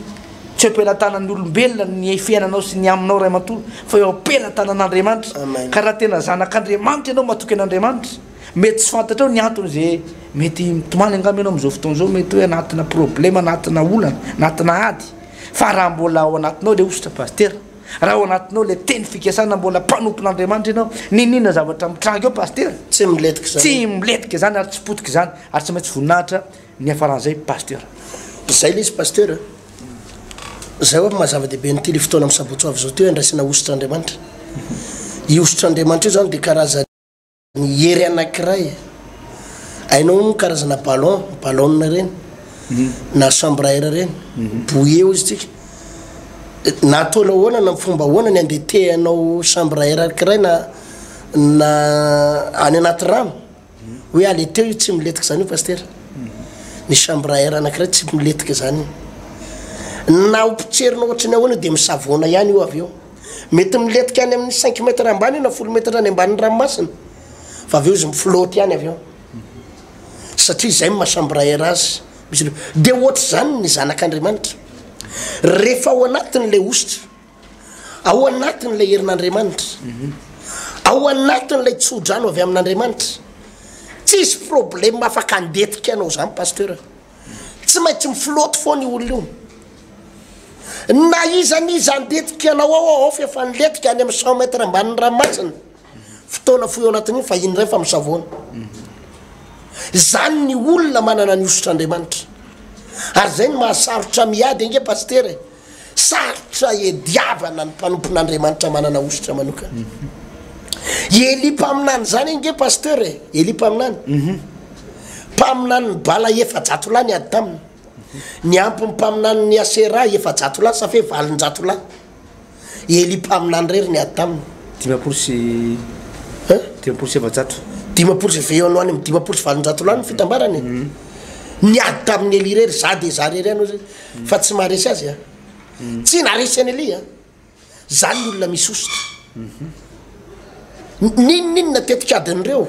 tsy ampelantanan'ny olombelona ny fiainanao sy ny aminao ray matoa fa eo ampelantanan'Andriamanitra ka raha tena zanak'Andriamanitra ianao matoky an'Andriamanitra mety tsy fantatrao ny antony zay mety mitomany angamba ianao amin'izao fotoana zao mety hoe anatina problema anatina olana anatina ady fa raha mbola ao anatinao le ositra pasteur raha ao anatinao le teny fikasana mbola mpanompon'Andriamanitra ianao ninina zavatra mitranga eo pasteur tsy miletika zany ary tsy potika zany ary tsy maintsy voninahitra ny hafaran'izay pasteur zay le izy pasteur zay hoe mazava-dehibe nyty le fotoana amin'ny sabotsy avy zao teo andraisana ositr'Andriamanitra Iosotr'Andriamanitra io zany dia karazany hery anankiray ainao karazana ballon reny na chambre à air reny bouée izy tsika na ataonao ahoana na fomba ahoana ny andetehanao chambre à air anankiray na any anaty rano hoe ale teo io tsy miletika zany io paster ny chambre à air anankiray tsy miletika zany na opitrerinao ohatrany ahoana dia misavona ihany io avy eo mety miletika any amin'ny 5 mètre ambany na 10 mètre any ambanin'ny ranomasina fa avy eo izy mifloty ihany avy eo satria izay maha chambre à air azy misy dia ohatra zany ny zanak'Andriamanitra rehefa ao anatin'ilay ositra ao anatin'ilay herin'Andriamanitra ao anatin'ilay tsodrano avy amin'Andriamanitra tsisy problème afaka andetika anao zany pasteur tsy maintsy mifloty foana io olona io na izy andetika anao ao fa niletika any amin'ny 100 mètre ambanin'ny ranomasina fotoana foy ao anatin'io fa iny ray fa misavona zany ny olona manana ny osotr'Andriamanitra ary zay ny mahasarotra miady ange paster sarotra ediavana ny mpanompon'Andriamanitra manana osotra manokana Eli-paminany zany ange paster Eli-paminany mpaminany ny bala 700 lahy niady taminy ny ampy mpaminany ny Asera 700 lahy safe 700 lahy Eli-paminany rery niady taminy 500 sy ve ano any amin'ny 500 sy 700 lahy ny fitambarany niady tamin'ny Eli rery za dia za rery ano fa tsy maharesy azy tsy naresy any Eli zany olona misy osotra ninona tetika adin'ireo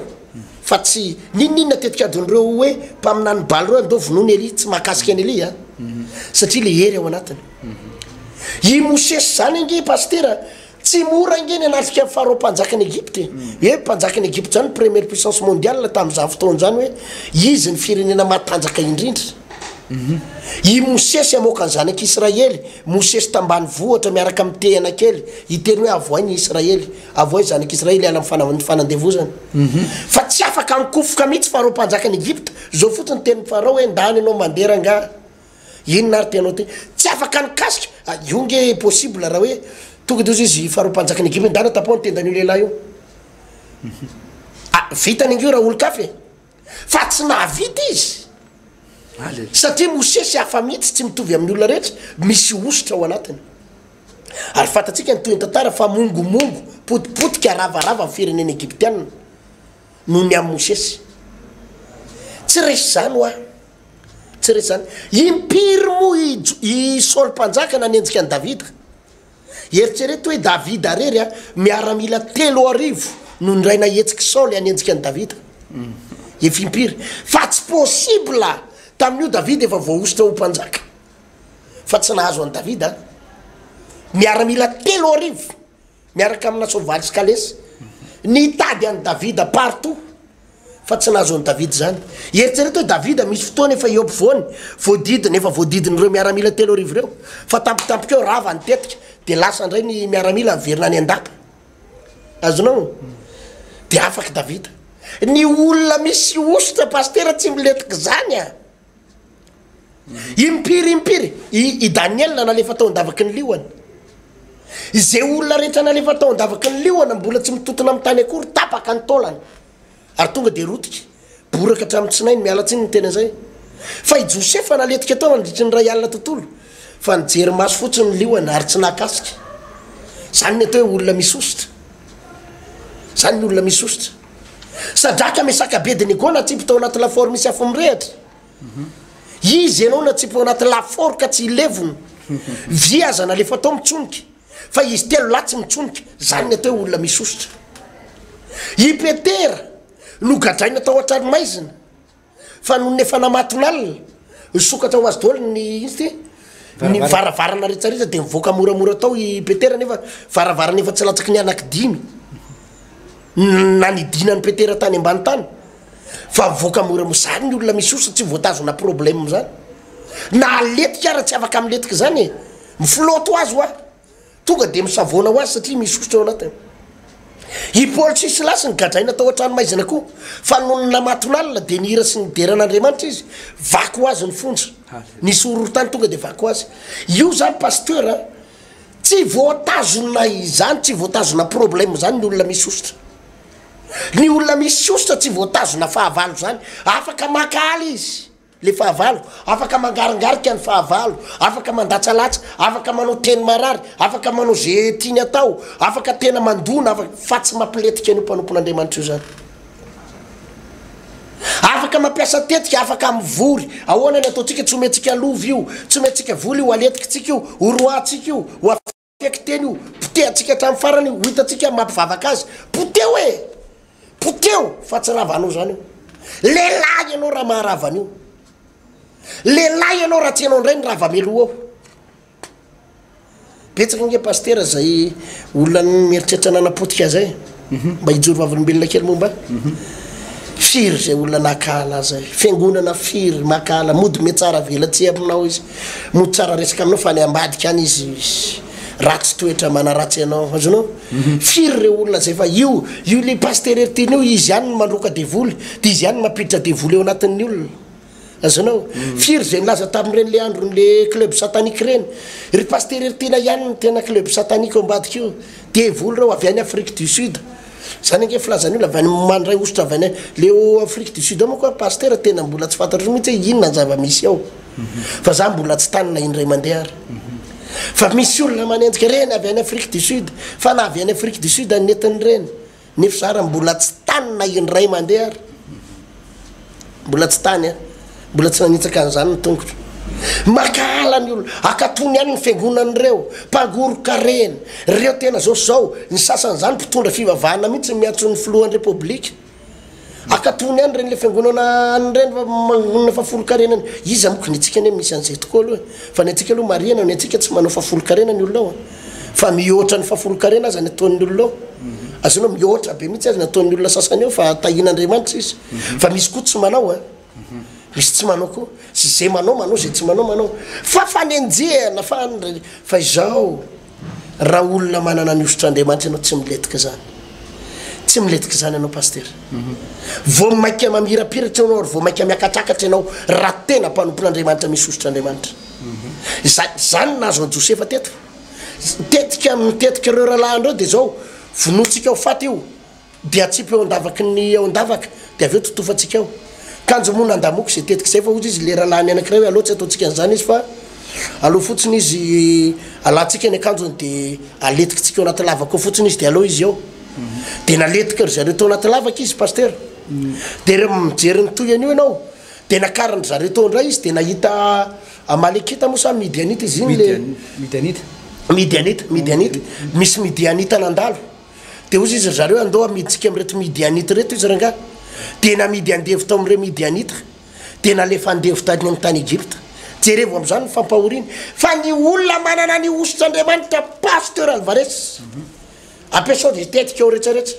fa tsy ninona tetika adin'ireo hoe mpaminany baly reo andao vonoany Eli tsy mahakasika any Eli satria le hery ao anatiny i Mosesy zany ange paster tsy mora ange ny anatrika Farao mpanjakan'ny Egypte hoe mpanjakan'ny Egypte zany première puissance mondiale tamin'izany fotoana zany hoe izy ny firenena matanjaka indrindra i Mosesy amoaka ny zanak'Israely Mosesy tambany vohatra miaraka amin'ny tehana kely iteny hoe avoainy Israely avoay zanak'Israely ala amin'ny fanandevozana fa tsy afaka mikofoka mihitsy Farao mpanjakan'ny Egypte zao fotsiny teny Farao hoe ndany anao mandera nga inona ary tenao ty tsy afaka nikasika io nge possible raha hoe tonga de izy Farao mpanjakan'ny Egypte ndana tapony tendan'io lehilahy io vitany ingio raha olo-kafe fa tsy nahavita izy satria Mosesy hafa mihitsy tsy mitovy amin'ny olona rehetra misy osotra ao anatiny ary fatatsika ny toy ny tantara fa mongomongo potipotika ravarava amin'ny firenena Egyptianina noho ny amin'ny Mosesy tsy resy zany hoa tsy resy zany impiry moa i Saoly mpanjaka nanenjika ny Davida eritrereto hoe Davida rery miaramila 3 no ny ray nahetsiky Saoly hanenjika ny Davida efa impiry fa tsy possible tamin'io Davida efa voaositra ho mpanjaka fa tsy nahazo any Davida miaramila 3 miaraka amina soavaly sy kalesy nitady any Davida partout fa tsy nahazo any Davida zany eritrereto hoe Davida misy fotoana efa eo ampovoany voadidiny efa voadidin'ireo miaramila 3 reo fa tampotampoka eo rava nitetika dia lasa ndray ny miaramila miverina any andapa azonao dia afaka Davida ny olona misy osotra paster tsy miletika zany impiry i Daniel nalefa tao andavaky ny liona izay olona rehetra nalefa tao andavaky ny liona mbola tsy mitotona amin'ny tany akory tapaka ny taolany ary tonga dia rotika boraka hatramin'ny tsinainy mialatsiny ny tena zay fa i Josefa naletika tao mandritry ny ray alina tontolo fa nijery maso fotsiny ny liona ary tsy nakasika zany ny atao hoe olona misy osotra zany ny olona misy osotra sadraka misaka Abednego na tsipy tao anaty lafaoro misy afo mirehatra izy ianao na tsipy ao anaty lafaoro ka tsy ilevony viaza nalefa tao mitsonika fa izy 3 lahy tsy mitsonika zany ny atao hoe olona misy osotra i Petera no gadraina tao an-tranomaizina fa noho ny efa namaton'alina sokatra ho azy daholo ny izy ty ny varavarana rehetrarehetra dia mivoaka moramora tao i Petera nefa varavarana efa tsy latsaky ny anaky 5 na nidinany Petera tany ambany tany fa mivoaka moramora zany ny olona misy osotra tsy voatazona problème zany na aletika ara tsy afaka miletika zany mifloto azy hoa tonga dia misavona ho azy satria misy osotra ao anatiny i Paoly sy Silasy ny gadraina tao an-tranomaizina koa fa noho ny namaton'alina dia nihira sy nideran'Andriamanitra izy vaky ho azy ny fonja nisy ororo tany tonga dia vaky ho azy io zany pasteur tsy voatazona izany tsy voatazona problème zany ny olona misy ositra ny olona misy ositra tsy voatazona fahavalo zany afaka makaly izy le fahavalo afaka mangaringarika ny fahavalo afaka mandatsalatsa afaka manao teny marary afaka manao ze tiany atao afaka tena mandona fa tsy mampiletika ny mpanompon'Andriamanitra io zany afaka mampiasa tetika afaka mivory ahoana ny ataotsika tsy omentsika lovy io tsy omentsika voly io aletikitsika io oroatsika io teny io potehatsika hatramin'ny farany io hitatsika mampivavaka azy poteo poteo fa tsy ravanao zany io lehilahy ianao raha maharavana io lehilahy ianao raha tsy ianao indray ny rava-meloa ao betsaka nge pastera zay olona mieritreritra nanapotika zay mba hijoro vavolombelona kely momba firy zay olona nakala zay fiangonana firy makala mody me tsara velatsy aminao izy mody tsara resaka aminao fa ny ambadika any izy ratsy toetra manaratsy anao azonao firy re olona zay fa io le pastereritiny io izy ihany mandroka devoly de izy ihany mampiditra devoly eo anatin'ny olona azonao firy zay nilaza tamin'ireny le andron'le club satanique reny ry pastereritina ihany ny tena club satanique ao ambadika io devoly reo avy any Afrique du Sud zany ange filazany olo avy any mandray ositra avy any leo Afrique du Sud ao moa koa pasteur tena mbola tsy fantatro mihitsy inona ny zava-misy ao fa za mbola tsy tanina indray mandeha ary fa misy olona manenjika reny avy any Afrique du Sud fa na avy any Afrique du Sud anetiny reny nefa zara mbola tsy tanina indray mandeha ary mbola tsy tany mbola tsy nanitsaka an'izany ny tongotro makala ny olo akatony ihany ny fiangonan'ireo mpangoroka reny reo tena zao ny sasany zany mpitondra fivavahana mihitsy miantso ny filohan'ny repoblika akatony ihany reny le fiangonana an'ireny mangonona fafolo-karenany izy amoko ny atsika ny misy an'izay tokoa aloha fa ny atsika aloha mariana ny atsika tsy manao fafolo-karena ny olona ao fa mihoatra ny fafolo-karena azy ny ataon'ny olona ao azonao mihoatra be mihitsy azy ny ataon'ny olona sasany ao fa tahin'Andriamanitra izy fa misy koa tsy manao misy tsy manao koa sy zay manao zay tsy manao fa fanenjehana fa izao raha olona manana ny ositr'Andriamanitra ianao tsy miletika zany ianao paster vao maika mamirapiratra ianao ary vao maika miakatrakatra ianao raha tena mpanompon'Andriamanitra misy ositr'Andriamanitra zany nazo an Josefa tetika ireo rahalahandreo de zao vonotsika ao faty io de atsipy eo andavaky ny ao andavaka de avy eo totofatsika ao kanjo mona andamoko zay tetika zay fa ozy izy le rahalahany anankiray aloha tsy ataotsika an'izany izy fa aloha fotsiny izy alatsika ny akanjony de aletikitsika eo anaty lavaka ao fotsiny izy de aloha izy ao de naletika ry zareo tao anaty lavaka izy paster de re mijery ny toy an'io ianao de nakarany zareo tao indray izy de nahita amalekita moa sa midianita izy iny le midianita misy midianita nandalo de ozy izy ry zareo andao amiditsika am'reto midianita reto izy ranga de namidy andevy tao am'ire midianita de nalefa andevy tany amin'ny tany Egypta jerevo am'izany ny fampahoriny fa ny olona manana ny ositr'Andriamanitra pasteur Alvarez ampiasao de tetika ao rehetrarehetra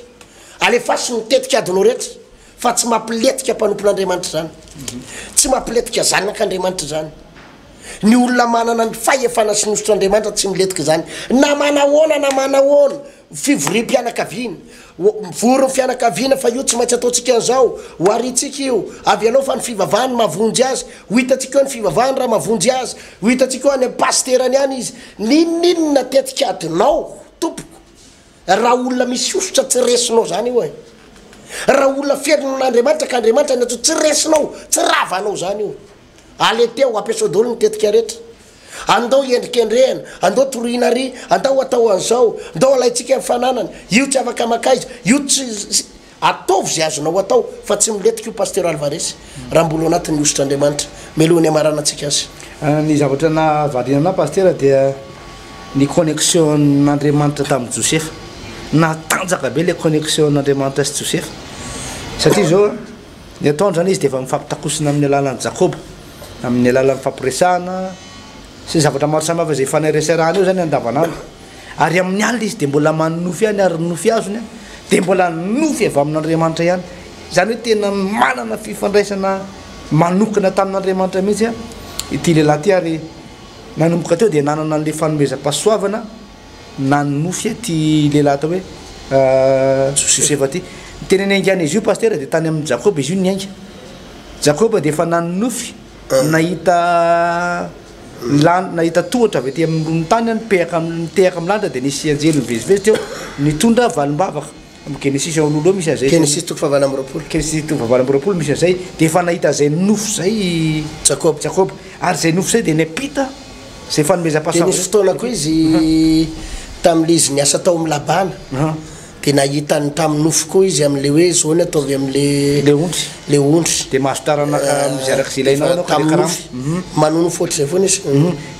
alefasy ny tetika adinao rehetra fa tsy mampiletika mpanompon'Andriamanitra zany tsy mampiletika zanak'Andriamanitra zany ny olona manana ny fahefana sy ny ositr'Andriamanitra tsy miletika zany na manahoana fivorim-pianakaviana mivory ny fianakaviana fa io tsy maintsy ataotsika an'izao ho aritsika io avy anao fa ny fivavahany mavonjy azy ho hitatsika eo ny fivavahany raha mavonjy azy ho hitatsika eo any pasterany any izy ninona tetika adinao tompoko raha olona misy osotra tsy resinao zany io raha olona fiainan'Andriamanitra ka Andriamanitra ny atao tsy resinao tsy ravanao zany io aleteo ampiasao daholo ny tetika rehetra andao endrikendrehana andao torohina ary andao atao an'izao andao alaitsika mifananana io tsy afaka maka izy io tsy ataovy zay azonao atao fa tsy miletika io pasteur Alvarez raha mbola anatin'ny ositr'Andriamanitra melohany amaranantsika azy ny zavatra na valinana pasteur dia ny connexion n'Andriamanitra tamin'ny Josefa natanjaka be le connexion n'Andriamanitra sy Josefa satria zao ny ataony zany izy de efa mifampitakosina amin'ny alalan'ny Jakoba amin'ny alalan'ny fampiresahana sy zavatra maro samihafa zay fanairesarahana io zany andavanandro ary amin'ny alina izy de mbola manofy any ary nofy azony de mbola nofy avy amin'Andriamanitra ihany zany hoe tena manana fifandraisana manokana tamin'Andriamanitra mihitsy ity lehilahy ty ary nanomboka teo de nanana an'le fanomezam-pahasoavana nanofy ty lehilahy atao hoe Josefa ty teneny aingana izy io pasteur de tany amin'ny Jakoba izy io ny ainga Jakoba de efa nanofy nahita nahita tohatra avy aty amin'ny tany nipehaka am'landra dia nisy anjely mivezivezy teo nitondra valimbavaka amin'ny Genesisy aololo eo misy azay Genesisy toko fahavalo amby roapolo Genesisy toko fahavalo amby roapolo misy azay dia efa nahita zay nofo zay Jakoba ary zay nofo zay dia niampita zay fanomezam-pahasoavana nisy fotoana koa izy tamin'le izy niasa tao amin'ny labana dia nahitany tamin'ny nofo koa izy amin'le hoe zao ny ataovy amin'le ondry dia mahazo taranaka mizy araka zay ilainao tamin'ny nofo manono nofo ohatry zay foana izy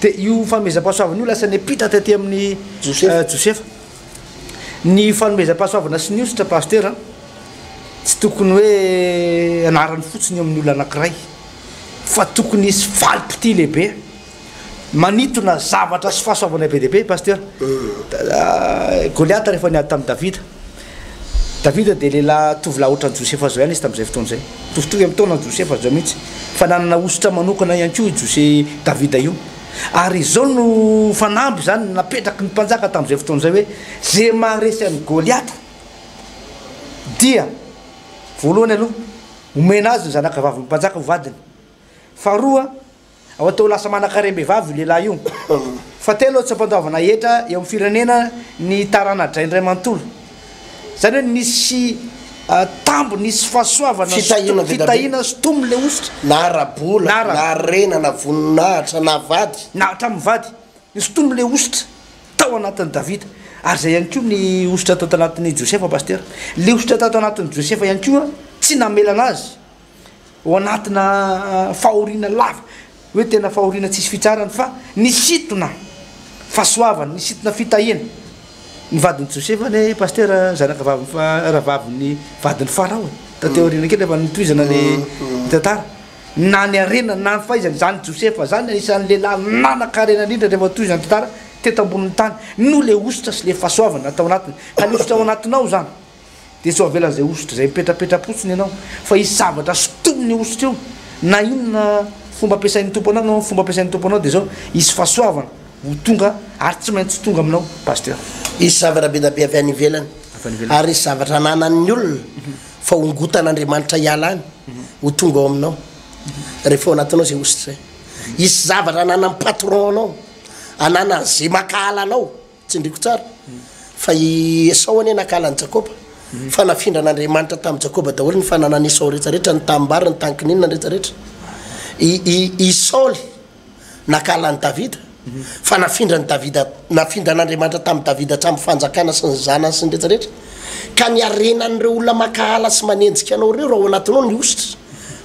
dia io fanomezam-pahasoavana io lasa niampita taty amin'ny Josefa ny fanomezam-pahasoavana sy ny ositra paster tsy tokony hoe anarany fotsiny amin'ny olona anankiray fa tokony isy valipiti lehibe manitona zavatra sy fahasoavana be dehibe paster Goliata rehefa niady tamin'ny Davida dia lehilahy tovolahy ohatran'ny Josefa zao ihany izy tamin'izay fotoana izay tovitovy amin'ny taonan'ny Josefa zao mihitsy fa nanana ositra manokana ihany koa Davida io ary izao no fanamby zany napetraky ny mpanjaka tamin'izay fotoana izay hoe zay maharesy an'ny Goliata dia voalohany aloha omena azy ny zanakavavy mpanjaka ho vadiny faharoa ao atao lasa manan-karem-behivavy lehilahy io fahatelo tsy ampandaovana hetra eo amin'ny firenena ny tarana draindray manontolo zany hoe nisy tambo nisy fahasoavana fitahina sy tomo le ositra na rabola na rena na voninahitra na vady na hatramin'ny vady nisy tomo le ositra tao anatin'ny Davida ary zay ihany koa ny ositra tao anatin'ny Josefa paster le ositra tao anatin'ny Josefa ihany koa tsy namelana azy ao anatina fahoriana lava hoe tena fahoriana tsisy fitsarany fa nisitona fahasoavana nisitona fitahina ny vadiny Josefa ny paster zanakavaviny vadiny Farao tateoriana kely efa nitoizana le tantara na ny arena na ny fahaizany zany Josefa zany anisan'ny lehilahy nanan-karena indrindra rehefa toizana tantara teto ambonin'ny tany no le ositra sy le fahasoavana atao anatiny ka ny ositra ao anatinao zany dia tsy avelan'izay ositra zay mipetrapetra-potsiny ianao fa isy zavatra sotominy ositra io na inona fomba ampiasain'ny tompo anao no fomba ampiasain'ny tompo anao dia zao isy fahasoavana ho tonga ary tsy maintsy tonga aminao paster isy zavatra be da be avy any ivelany ary isy zavatra nanan'ny olona fa ongotan'Andriamanitra hiala any ho tonga ao aminao rehefa ao anatinao zay ositra zay isy zavatra nanan'ny patron anao anana zay makahala anao tsy ndriko tsara fa Esau anie nakahalany Jakoba fa nafindran'Andriamanitra tamin'ny Jakoba daholo ny fananany Esau rehetrarehetra ny tambary ny tankininina rehetrarehetra i Saoly nakahalany Davida fa nafindran'Andriamanitra tamin'ny Davida hatramin'ny fanjakana sy ny zanany sy ny rehetrarehetra ka ny arenan'ireo olona makahala sy manenjika anao reo raha ao anatinao ny ositra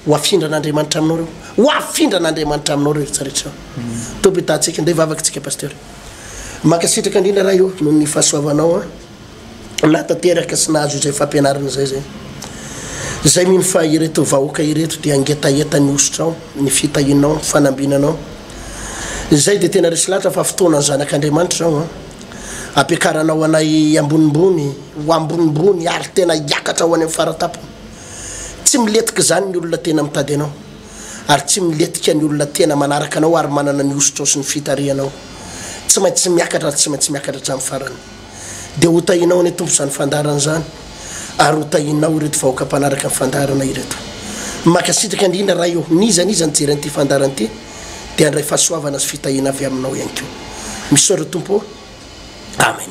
ho afindran'Andriamanitra aminao reo ho afindran'Andriamanitra aminao reo rehetrarehetra tobitatsika nday vavaky tsika paster makasitraka indrindra raha io noho ny fahasoavanao natateraka sy nahazo izay fampianarana zay mino fa ireto vahoaka ireto dia angetaeta ny ositra ao ny fitahinao fanambinanao zay dia tena resy lahatra fa fotoana ny zanak'Andriamanitra zao ampiakaranao anay ambonimbony ho ambonimbony ary tena hiakatra ho any amin'ny faratapony tsy miletika zany ny olona tena mitady anao ary tsy miletika ny olona tena manaraka anao ary manana ny ositra ao sy ny fitarianao tsy maintsy miakatra tsy maintsy miakatra hatramin'ny farany dia ho tahinao ny tompo zany fandarana zany ary ho tahinao ireto vahoaka mpanaraka amin'ny fandarana ireto makasitraka indrindra raha io nizaniza nijeren'ity fandarana ity dia andray fahasoavana sy fitahina avy aminao ihany koa misaora tompo amen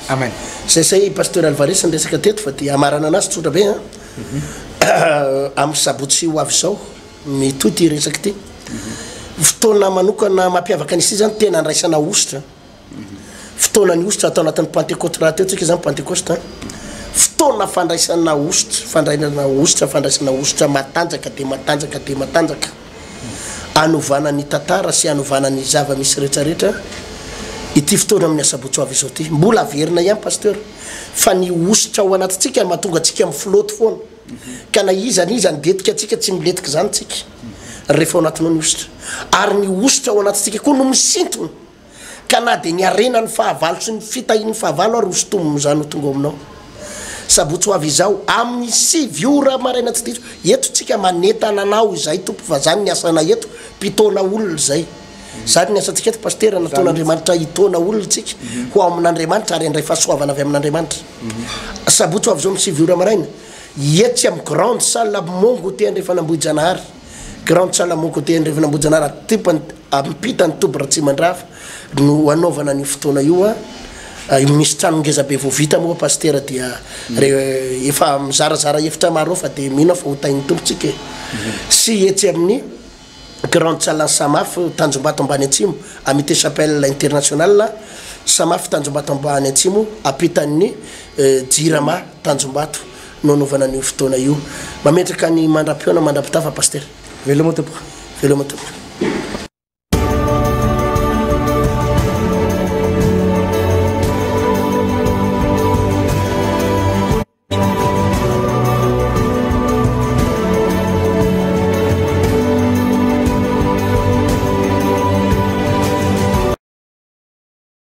amen zay pasteur Alvarez nresaka teto fa dia amarana anazy tsotra be amin'ny sabotsy ho avy zao mitoty resaky ty fotoana manokana mampiavaka an'isy zany tena andraisana ositra fotoana ny ositra atao anatin'ny Pentecôte raha teo tsika zany Pentecôte fotoana fandraisana ositra matanjaka dia matanjaka dia matanjaka anovana ny tantara sy anovana ny zava-misy rehetrarehetra ity fotoana amin'ny asabotsy ho avy izao ty mbola averina ihany pasteur fa ny ositra ao anatintsika mahatonga atsika amin'ny floty foana ka na iza detika atsika tsy miletika zany tsika rehefa ao anatinao ny ositra ary ny ositra ao anatintsika koa no misintona ka na dia ny arena ny fahavalo sy ny fitahin'ny fahavalo ary hosotomony zany ho tonga ao aminao sabotsy ho avy izao amin'ny 9 ora maraina tsy dito eto tsika manetana anao izay tompo fa zany ny asana eto mpitona olona zay zany ny asantsika eto paster nataon'Andriamanitra hitona olona tsika ho amin'Andriamanitra ary andray fahasoavana avy amin'Andriamanitra sabotsy ho avy izao amin'ny 9 ora maraina etsy amin'ny grande salle mongo te andrefa nambojanahary grande salle mongo te andrefa nambojanahary ampita ny tobra tsy mandrafa no anaovana ny fotoana io misy trano ngeza be voavita moa pasteur dia efa mizarazara efitra maro fa dia mino fa ho tain'ny tompontsika sy etsy amin'ny grande salle samaf Tanjombato ambany atsimo amité chapelle internationale samaf Tanjombato ambany atsimo apitan'ny jirama Tanjombato no anaovana ny fotoana io mametraka ny mandram-piona mandram-pitafa pasteur velomatopo